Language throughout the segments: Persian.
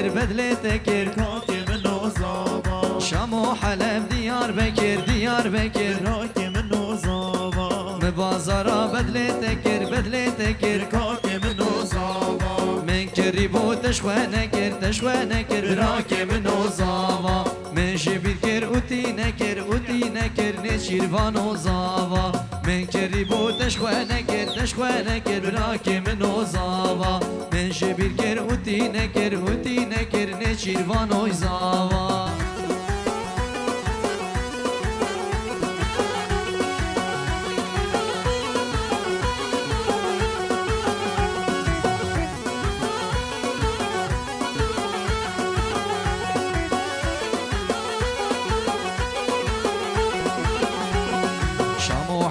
بدلي تكر راكي منو زابا شام وحلب ديار بكر ديار بكر راكي منو زابا مبازرة بدلي تكر راكي منو زابا من كريبو تشوانكر براكي منو زاوا من جبير كر اوتي نكر نشيروانو زاوا من كريبو تشوانكر براكي منو زاوا من جبير كر اوتي نكر نشيروانو زاوا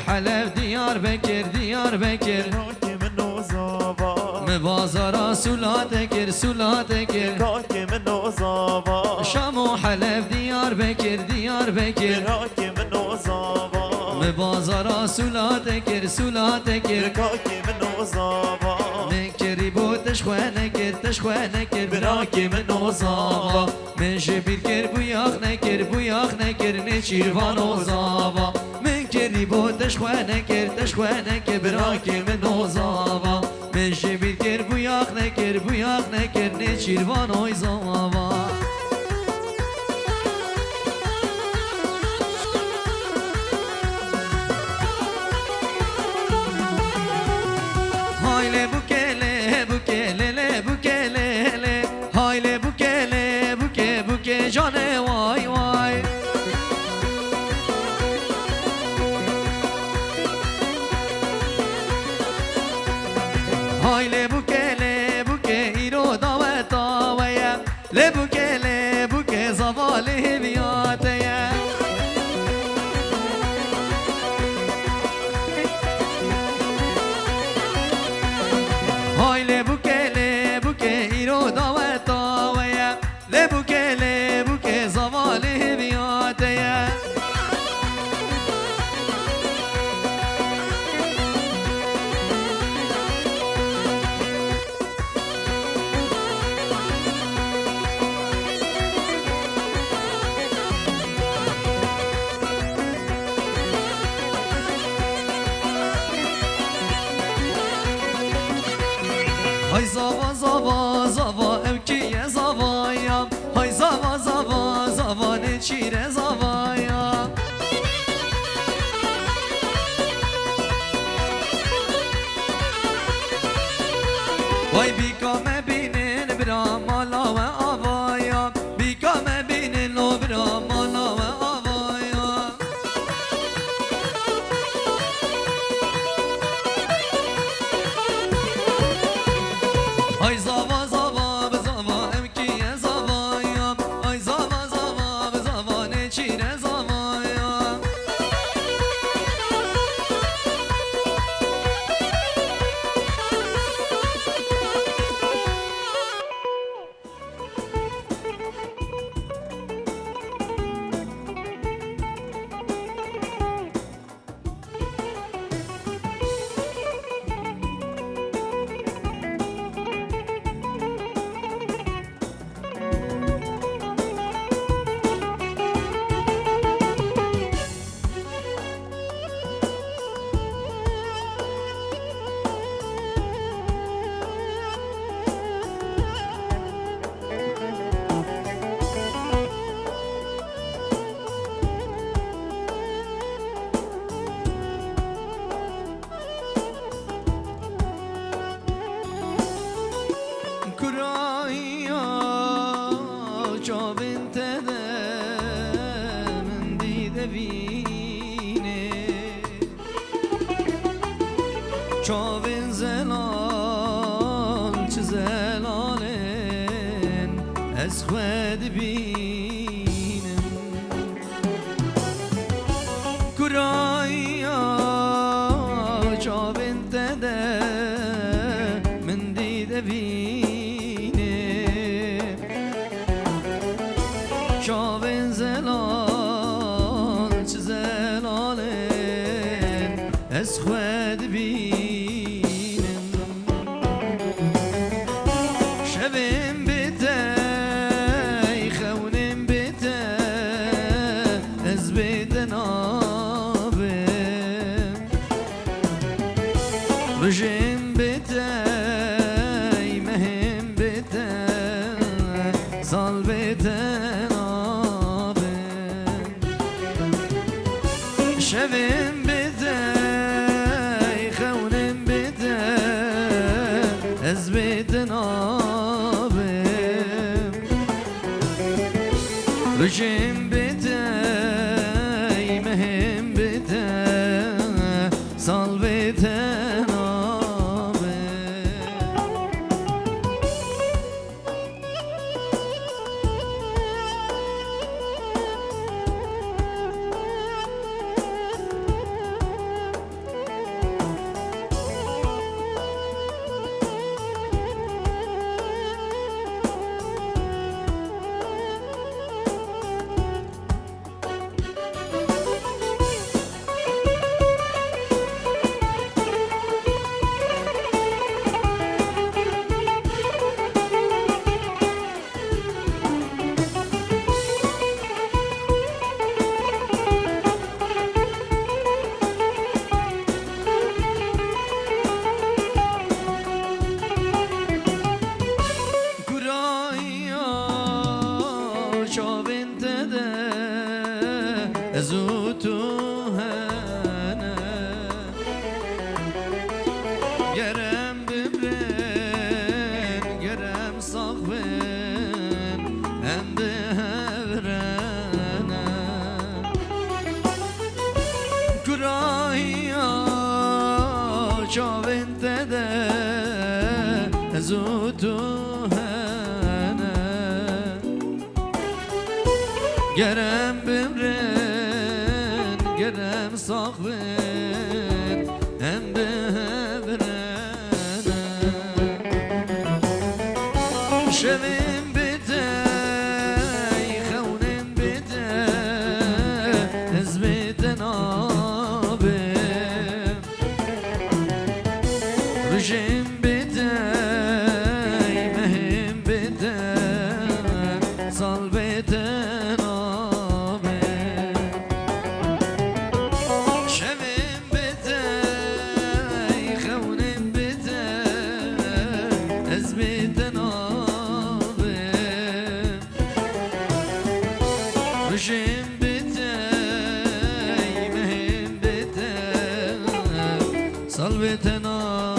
حلب ديار بكر راكي منو زابا مبازرة سولاتكر راكي منو زابا شام حلب ديار بكر راكي منو زابا مبازرة سولاتكر راكي منو زابا من كريبو تشوانكر براكي منو زاوا من جبير كر بوياخ نكر نشيروانو زاوا من كريبو تشوانكر براكي منو زاوا من جبير كر بوياخ نكر نشيروانو زاوا Hayle bukele Hayle buke cane vay vay Hayle buke iro daveta vaya Le buke zavali biyateye Hayle buke iro daveta vaya Le buke zavali biyateye Hay zava evkiye zavaya Hay zava ne çire zavaya Vay bikame binin bramala ve avaya Bikame binin o bramala ve avaya Ay zava emkiye zavaya Ay zava ne çire zavaya Kuraya çavinte de mendi devine Çavin zelal zelalen esved binem Kuraya çavinte de mendi devine Şavin zelal zelalen esved binem Şevim biter سال بتنابم شبم بدای خونم بدای از بتنابم رجم بدای مهم بدای سال بتنابم زوتو هنه گرم ببرن گرم صاحبن هم به هورنه گرایی ها چاوین تده زوتو هنه گرم ببرن گرم صاحبن هم به هورنه شویم بدای خونم بدای از بتنابم رجم بدای مهم بدای سال بتنابم شویم بدای خونم بدای از بتنابم رجم بدای مهم بدای سال بتنابم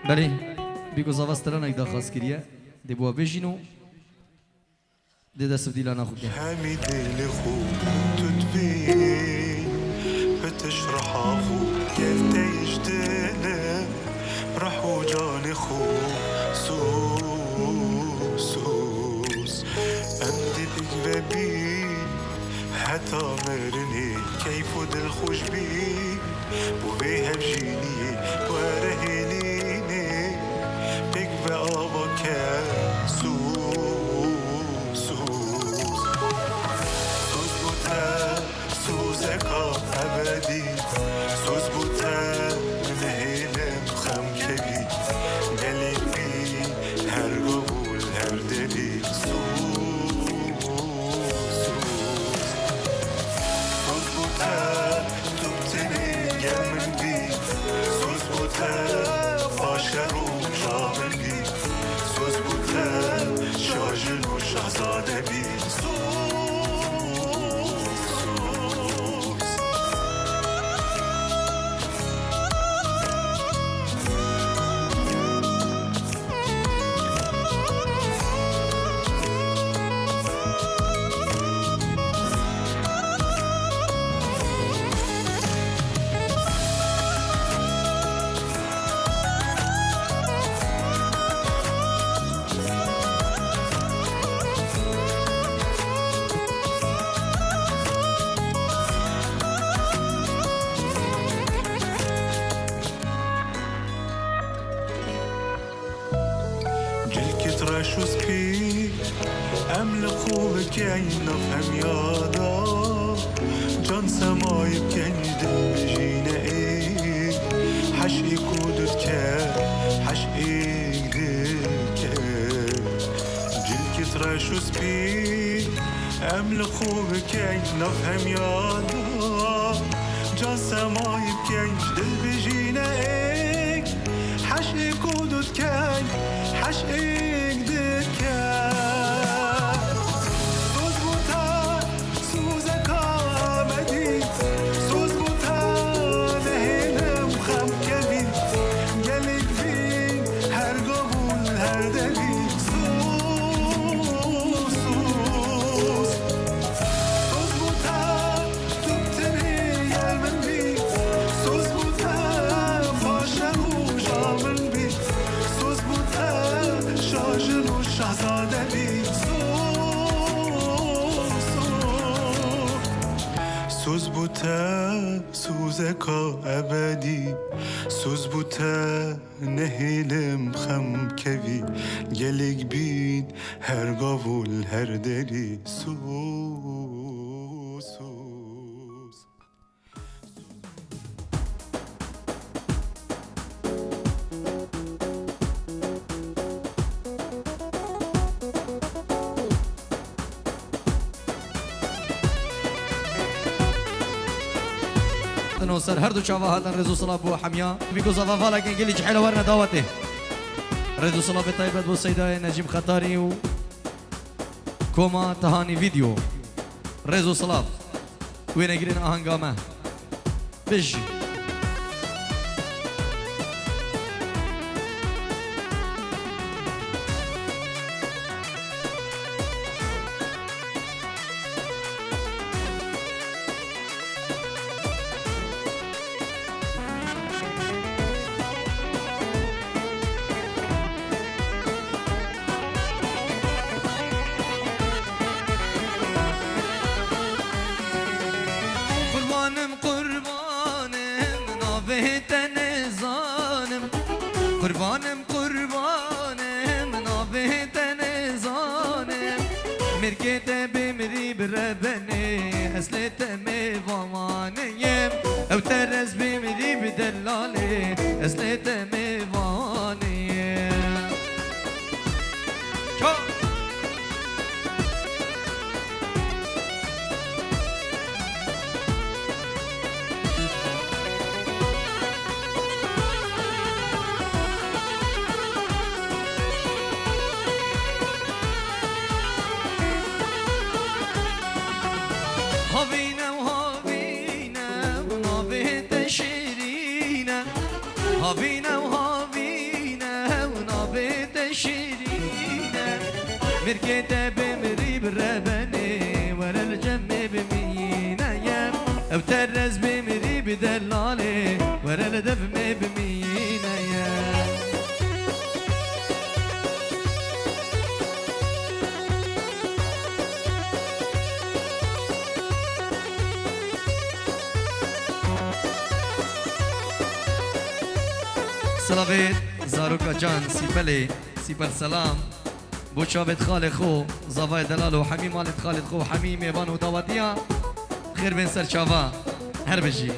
بله بیگو زاوسترانک دا خواست کریه دی بوا بجینو دی دست بدیلانا خوب که حامي ديلي خو تدبين بتشرح اخو كيف تيجدنا راح وجاني خو سوس عندي بقبابين حتى مرني كيف دل خوش بي بو بيها بجيني ورهينيني بك بآبك سوز بوتا سوزكا أبدي سوز بوتا نهيلم خم كبي قلب بي هر قبول هر دلي فاشر و شامل بی سوز بوده شاجل و شهزاده بی شو سبي أمل خوبك عين نفهم يادا جان سماي بكني دل بجينا إيه حشقي كودت كار حشقي قدك جلك ترى شو سبي أمل خوبك عين نفهم يادا جان سماي بكني دل بجينا إيه حشقي كودت كار حشقي سوز بوتا سوزكا أبدي سوز بوتا نهيلم خم كوي جلق بين هر قاول هر دلي سوز نوصل هر دو چاوا هاتن رزو صلاة بو حمیا بیکو زفافا لکن گلی جحیل ورن دعوته رزو صلاة بطایبت بو سیدای نجیم خطاری و کوما تهانی ویدیو رزو صلاة وين اگرین آهنگامه بجی قربانم قربانم نابهت نزانم مرکت بمری بربنی اصلت میوانیم او ترز بمری بدلالی اصلت میوانیم مركت بمري بالربني ورا الجم بمينا يم او ترز بمري بدلالي ورا الدفم بمينا يم سلاوی زاروکا جان سیپلی سیپل سلام بو شابت خال خو زاوای دلال و حمیم مالت خالد خو حمیم ایوان و داواتیا خیر بین سر چاوا هر بجی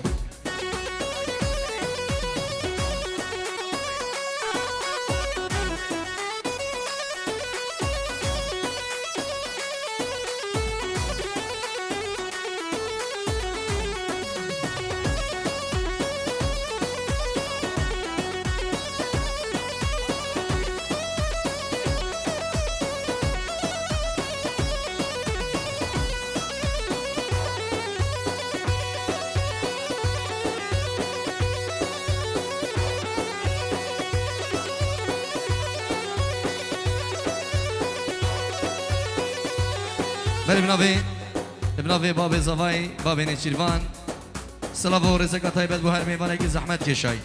بله بناوی باب زوای باب نیچیروان سلاو و رزقا طیبت بو هر میوانه که زحمت کشای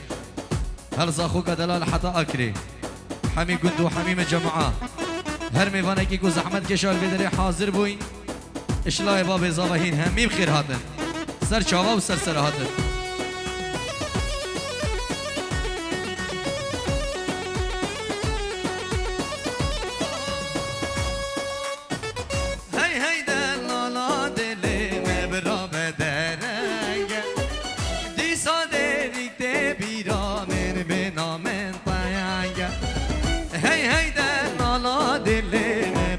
هر زاخو که دلال حتا اکری حمی گند و حمیم جمعه هر میوانه که زحمت کشای بدری حاضر بوی اشلای باب زواهین همیم خیر هاتن سر چاوا و سر هاتن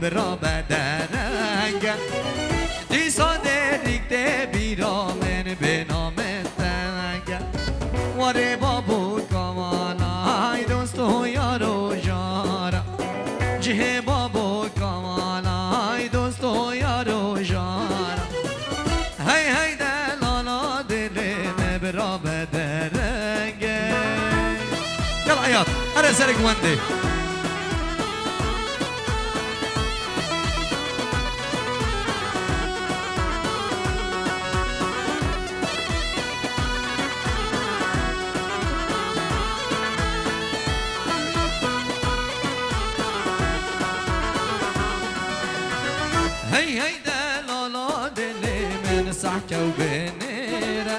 برا بدرنگ دیسا دیگه بیرامن به نام تنگ واره بابو کمالای دوستو یارو جارا جه بابو کمالای دوستو یارو جارا هی دلالا دلم برا بدرنگ یلا عیاد هر سرک منده هی دلالا دلی من سحکه و بنیره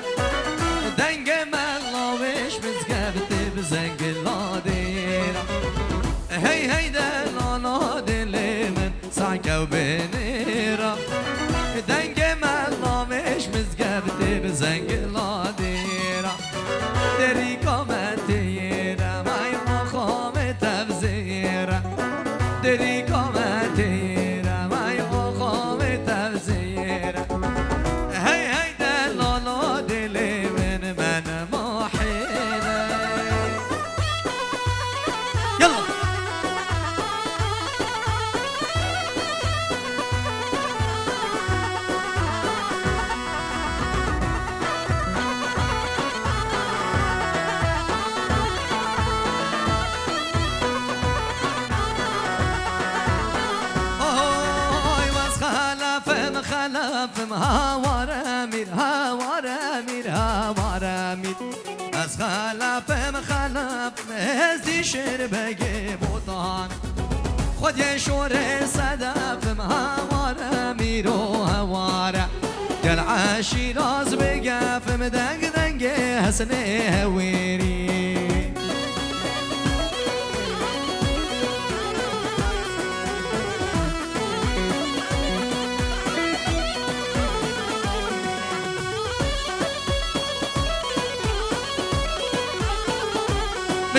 دنگ من لاوش مزگبتی بزنگ لادیره هی دلالا دلی من سحکه و بنیره دنگ من لاوش مزگبتی بزنگ لادیره دری کامتیره مای مخام تفزیره دری کامتیره خلافم هاوار امیر از خلافم هزی شیر بگی بودان خود یه شور صدفم هاوار امیر و هواره گل عشیراز بگفم دنگ حسن هویری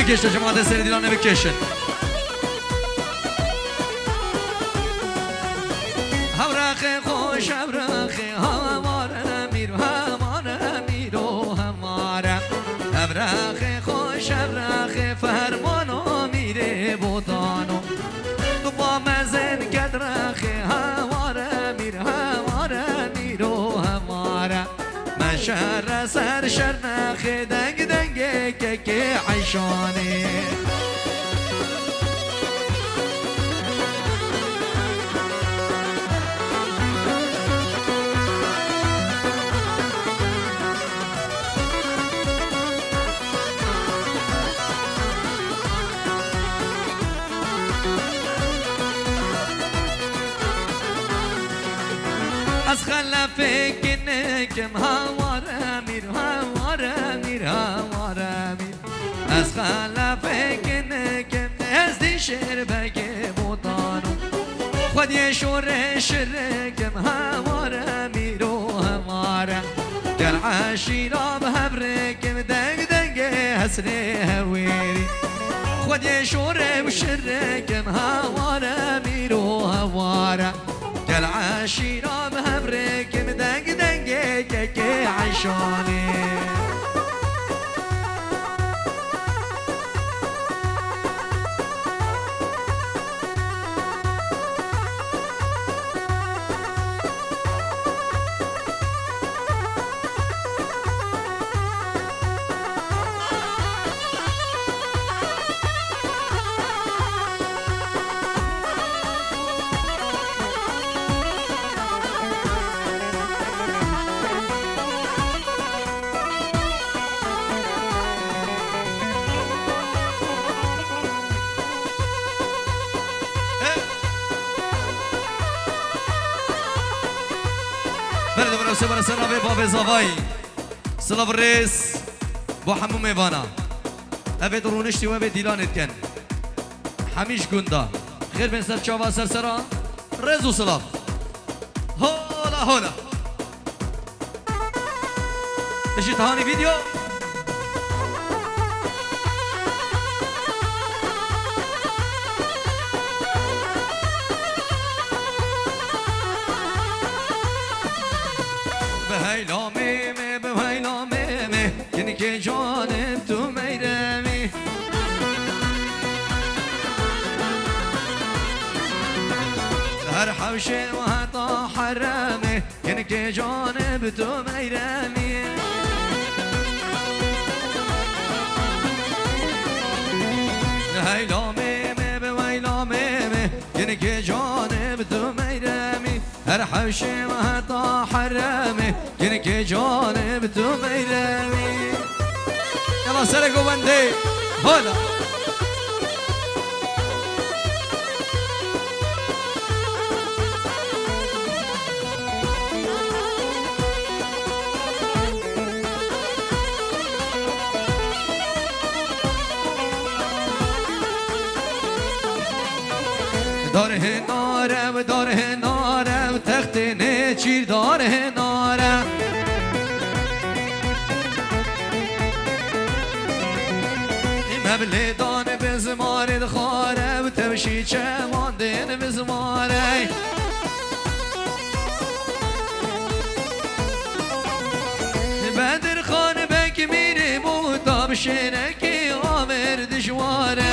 بکشت جماعت سری دیلانه بکشن هوراخ خوش هوراخ هوار امیر و هماره هوراخ خوش هوراخ فرمان امیر بودانو تو با مزن کدراخ هوار امیر و هماره من شهر سر شرناخ دنگ که عیشانی از خلفك نكم هوار امير از خلف شیر بگی بودانو خودی شور شرکم هماره میرو هماره گل عشیرا به هبرکم دنگ دنگ حسنی هویری خودی شور شرکم هماره میرو هماره گل عشیرا به هبرکم دنگ دنگ که عشانی بله دوباره سه بار سنابه باب زاوایی سلاو ریس با همون میوانا اوه درونشتی و اوه دیلانت کن همیش گنده خیر بین سر چاوا سر سرا ریز و سلاو هولا هولا بشی تهانی ویدیو به هیلامه یعنی که جانم تو میرمی هر حوشه و حتا حرمه یعنی که جانم تو میرمی هیلامه به هیلامه یعنی که جانم تو میرمی هر حوشه و حتا حرمه یعنی که جانب تو میرمی یلا سر گوونده حالا داره نارم تخت نچیر داره نارم مبل دانه بزمارد خارم تمشی چماندن بزماره بدر خانه بک میره بودم شنکی آمر دشواره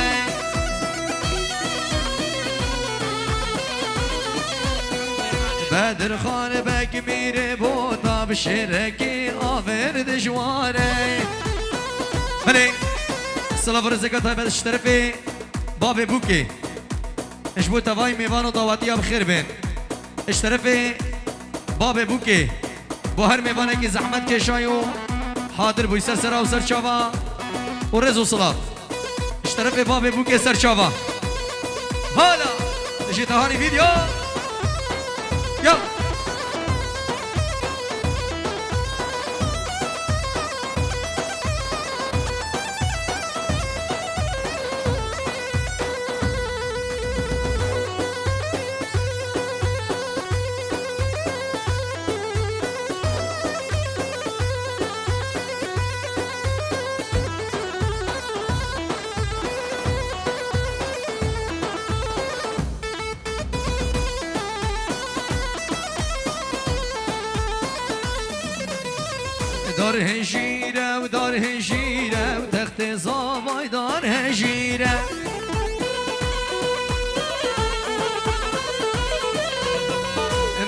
بدر خانه بک میره بودم شنکی آمر دشواره بله سلام رزقا طيب اشترفي بابي بوكي ايش بو تواي ميوان ودعواتي بخير بين اشترفي بابي بوكي بو هر ميوانه کی زحمت کشایو حاضر بو سر سرا و سر چاوا و رزو صلات اشترفي بابي بوكي سر چاوا حالا تجي تهاني فيديو يلا دار هجیره و دار هجیره و تخت زاوای دار هجیره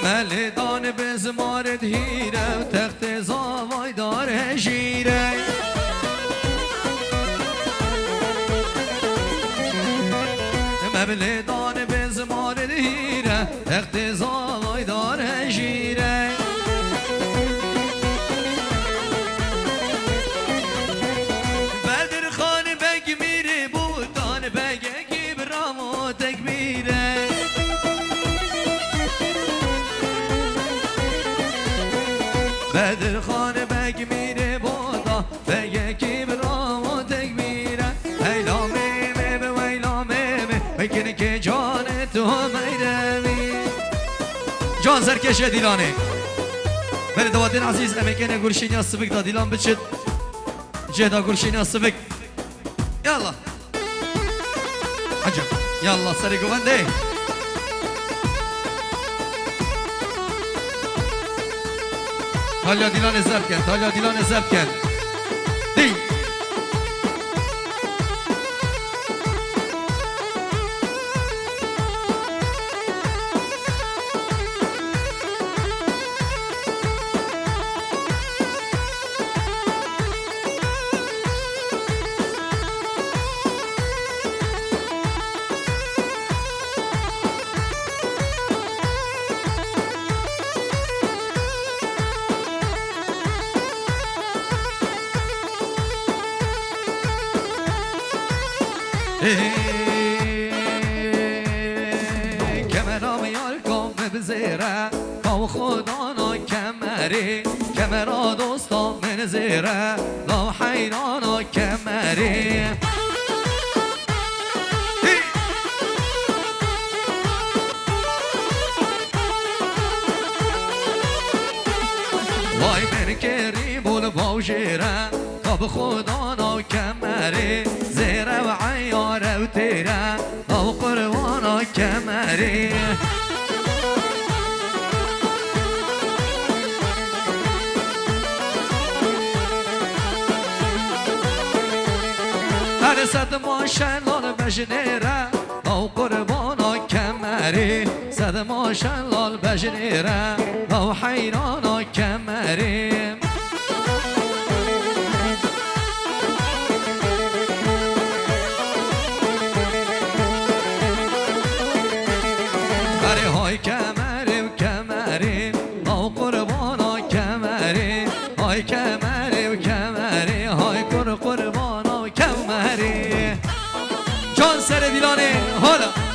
ملدان بزمارد هیره و تخت زاوای دار هجیره ملدان بزمارد هیره تخت زاوای دار هجیره بدر خانه بگ میره بادا بگه کی برام و تکبیره هیلامه به ویلامه سرکش دیلانه بله دوادین عزیز امکان گرشینی سبک دا دیلان بچد جهدا گرشینی سبک يلا عجب يلا سري قوندي هلا ديلان الزبكن هلا ديلان الزبكن دي کمرام یار کام بزیره کام خدا نا کمری کمرا دوستا من زیره لا حیرانا کمری وای من کری بول باوشیره کام خدا نا کمری زیره و عیاره و تیره او قربانا کمری هر صد ماشلال بجنیره او قربانا کمری صد ماشلال بجنیره او حیرانا کمری های کمری و کمری او قربانا کمری های کمری و کمری های قربانا و کمری جان سر دیلانه حالا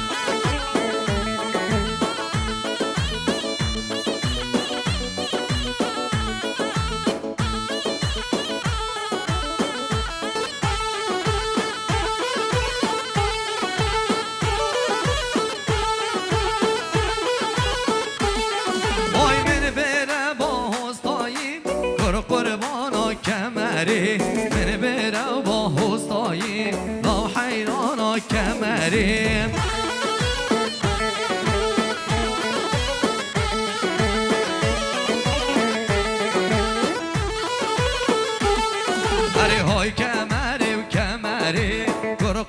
من برو با حسنایی با حیرانا کمری اره های کمری و کمری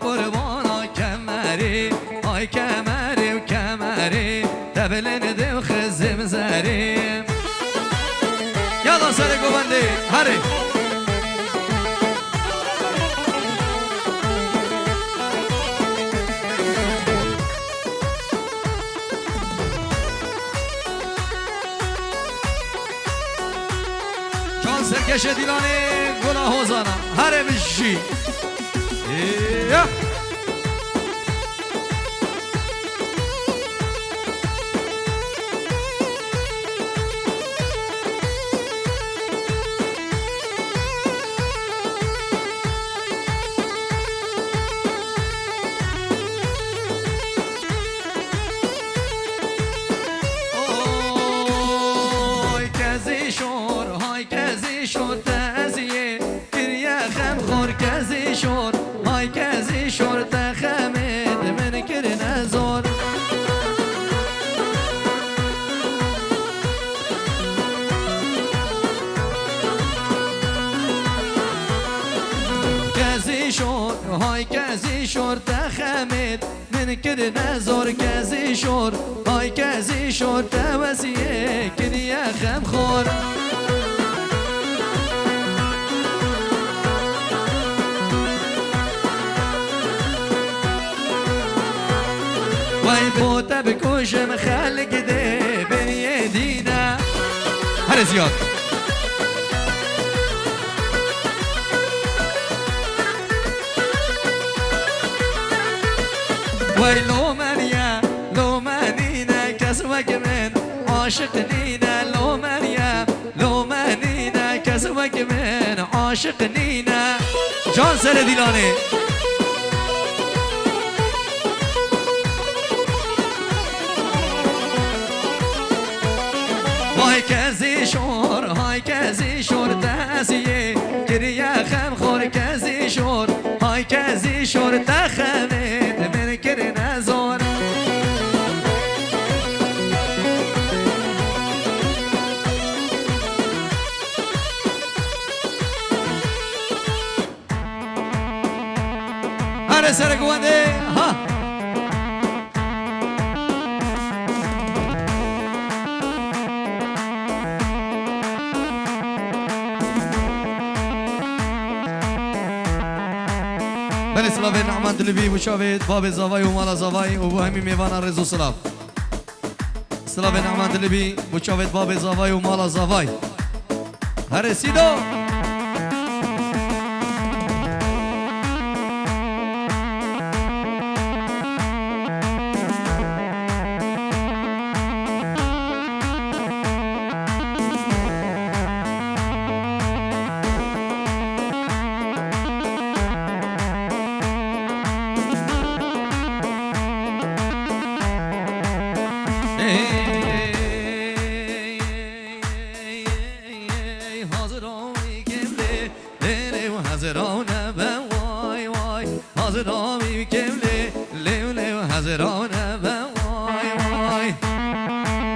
قربانا کمری های کمری و کمری تبلن دو خزم زریم یالا سر گوبنده هره سرکش دیلانه گلا حوزانا هره بشی های کزی شور تخمید من کد نزار کزی شور های کزی شور توسیه کدی خم خور وای بوتا بکشم خلق ده بنی دینه هر زیاد وای لو منیا لو منینا کس وک من عاشق نینا لو منیا لو منینا کس وک من عاشق نینا جان سر دیلانه های کزی شور های کزی شور دستیه گریه خم خور کزی شور های کزی شور تخمید من کر نزار هر سر گونده ها بله سلاوه نعمان دلبی بشاوید باب زاوای و مالا زاوای و بو همی میوان رزو سلاو سلاوه نعمان دلبی بشاوید باب زاوای و مالا زاوای هر سیدو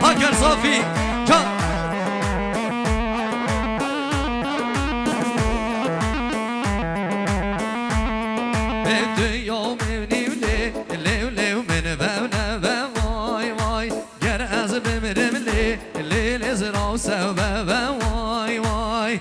هاكر صافي جان يوم مني ولي من بونا بواي واي جر أزب مرملي اللي زرع سوا بواي واي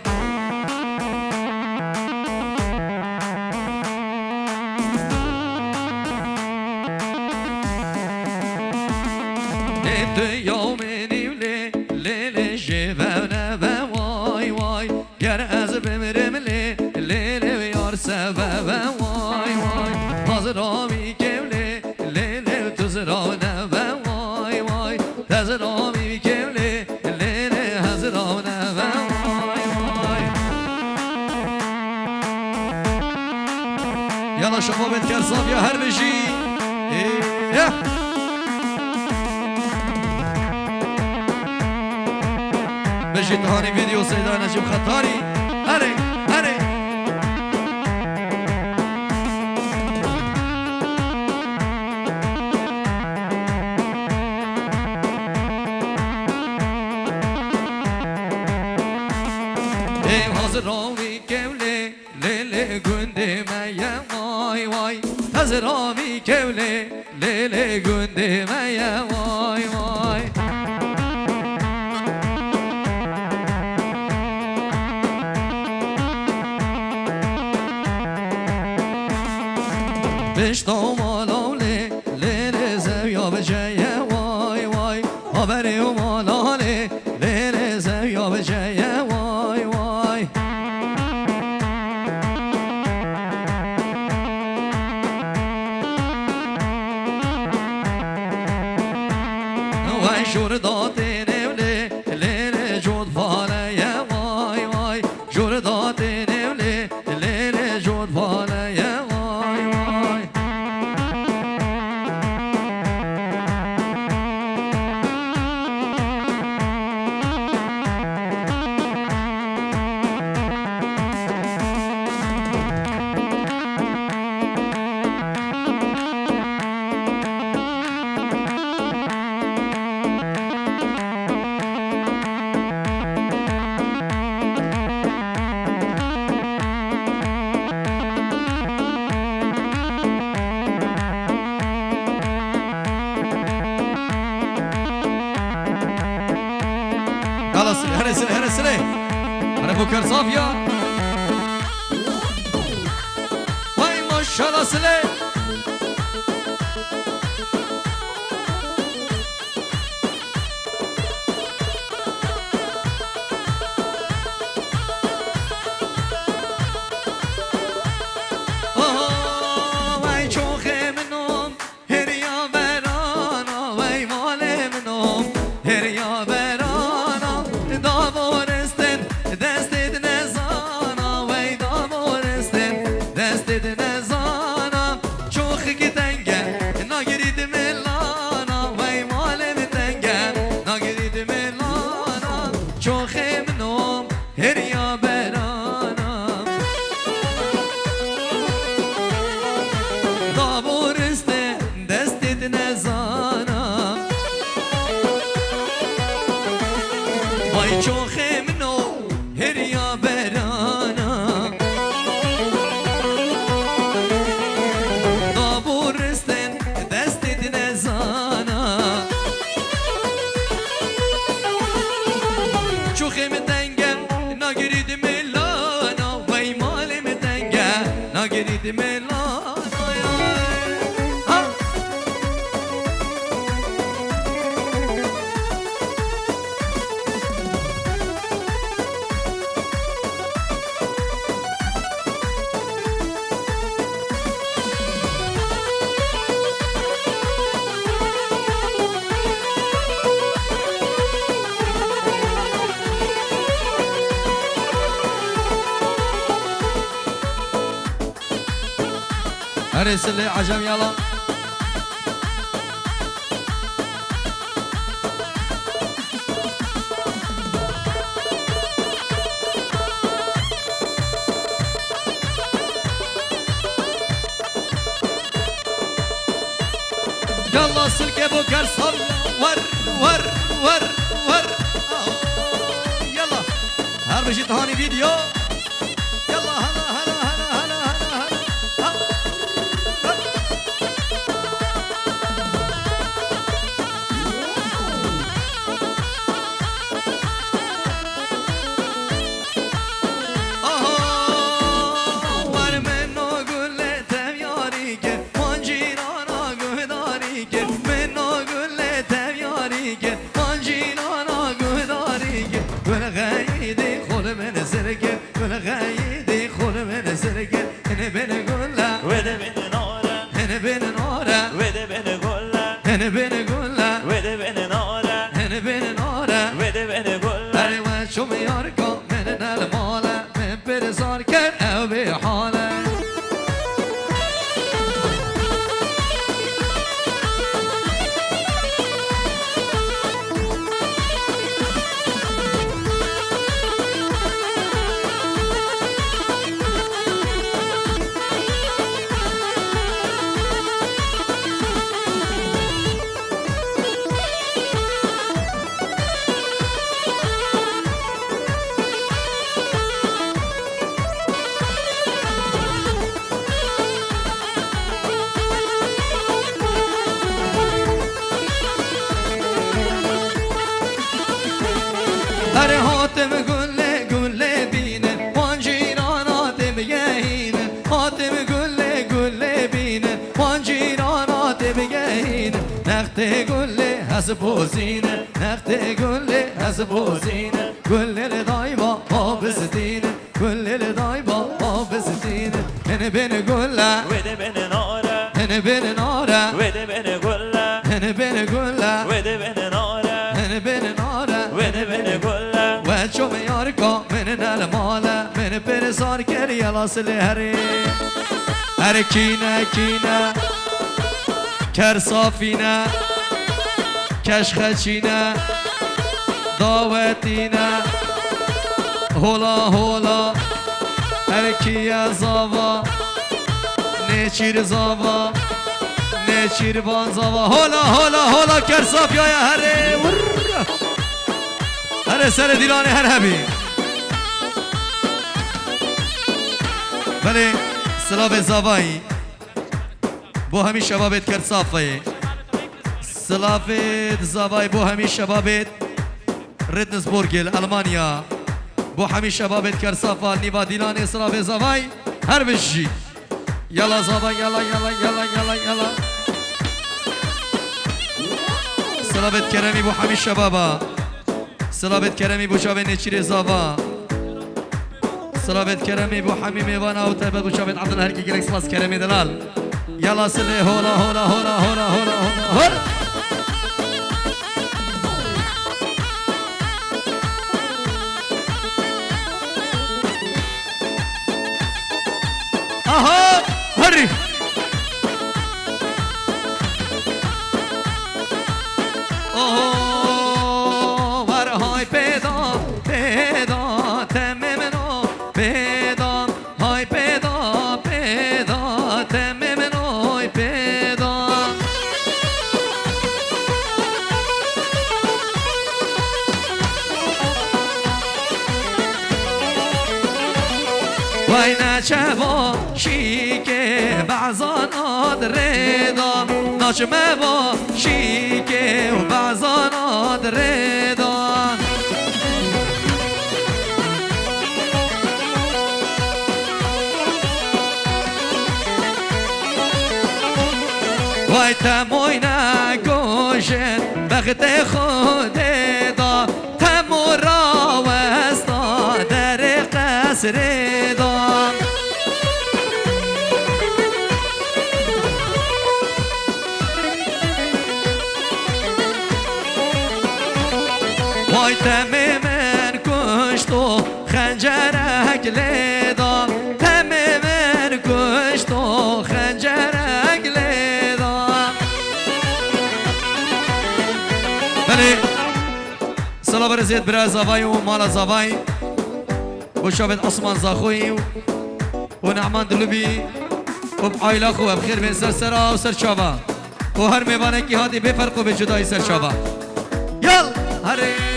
يوم مني ولي جبنا بواي واي جر أزب مرملي اللي يار سوا بواي واي حاضرامي كملي اللي تزرعنا بواي واي تزرعمي كملي اللي حاضرامنا بواي واي يلا شباب الكرصاب يا هربشي إيه بجي تهاني فيديو سيدنا نجيب خطاري هري هري ايه حاضرامي كولي ليلي قندي مايا واي واي حاضرامي كولي ليلي قندي مايا واي واي بشتو مالالي ليلي زويا بجايا واي واي خبري ومالالي ليلي زويا بجايا واي واي واي شرداتيني ولي ليلي جود فاليا واي واي شرداتيني ولي ليلي جود فاليا واي واي خلاص هرسلي انا بكر صافيه واي ما شاء الله سلي واي شوخي منهم هريا برانا واي مالي منهم هريا برانا دامورستن دستت نزانا وی دامورستن دستت نزانا ناگرید ملان هرس اللي عجم يلا يلا سلك ابو كرصر ور ور ور ور يلا هربشي تهاني فيديو يلا هلا هلا هلا هلا هلا غايدي خول من زرقة هنا بين قولة وده بين نورة هنا بين نورة وده بين قولة هنا بين قولة وده بين نورة هنا بين نورة وده بين قولة أريوان شو مياركو من المولى من برزار كان أو بحالة هر هاتم گله بینه وان جیرانات بگهینه هاتم گله بینه وان جیرانات بگهینه نخت گله هز بوزینه نخت گله هز بوزینه گله دایما حافظتینه گله دایما حافظتینه هنه بین گله وده بين نورة هنه بین ناره وده بين قولة هنه بین گله وده بين نورة هنه بین ناره وده بين قولة وشو مياركو من المالة من برزار كري لاصل هري هركينا كينا كرصافينا كشخشينا دعوتينا هولا هولا هركيا زاوا نيشير زاوا نيشير بان زاوا هولا هولا هولا كرصاف يا هري هر سر دیلانه هر هبی بله سلاب زابایی بو همی شبابت کرد صافه سلاب زابایی بو همی شبابت ردنسبورگل المانیا بو همی شبابت کرد صافه نیوا دیلانه سلاب زابایی هر بشی یلا زابایی یلا یلا یلا یلا یلا سلابت کرمی بو همی شبابا سلابت کرمی بو شابه نچیر زاوا سلابت کرمی بو حمی میوانا و تایبت بو شابه عبدالله هرکی گلک سلاس کرمی دلال یلا سلی هولا هولا هولا هولا هولا هولا آها هری وين شافو شيكي بعزان رضا نجم با شيكي وبعزان رضا وای تموینا گوشن بخت خود دا تمورا وستا در قصر دا وای تمامن کشتو خنجرک لیدا تمامن کشتو خنجرک لیدا بله سلام برزید برای زوای و مال زوای و شابت عثمان زاخوی و نعمان دلوبی و بعایله خوب بخیر بین سر سرا و سر چابا و هر میوانه کی هاتی بفرق و به جدای سر چابا یل هره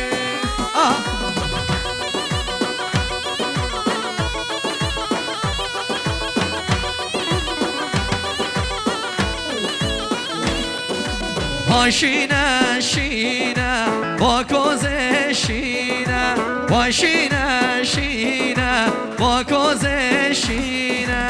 شینه شینه با کوزه شینه و شینه شینه با کوزه شینه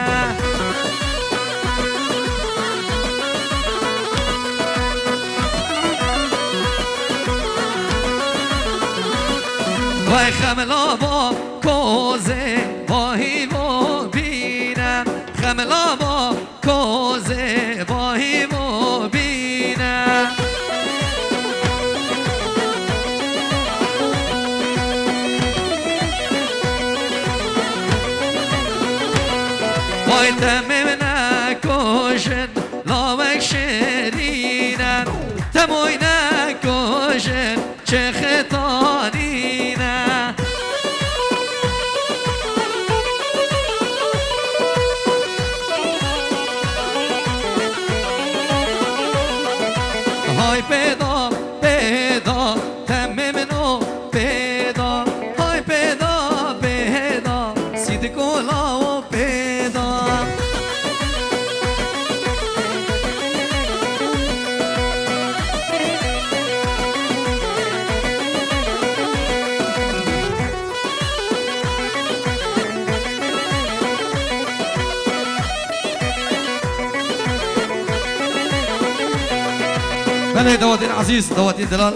وای خملا با کوزه با هیمو بینم خملا با کوزه با هیمو بینم وای تمیم نکشن لاوک شرینن تموی نکشن چه خطانینه های پیدا پیدا تمیم نو پیدا های پیدا پیدا سید کولا و پیدا بله دواتين عزيز دواتين دلال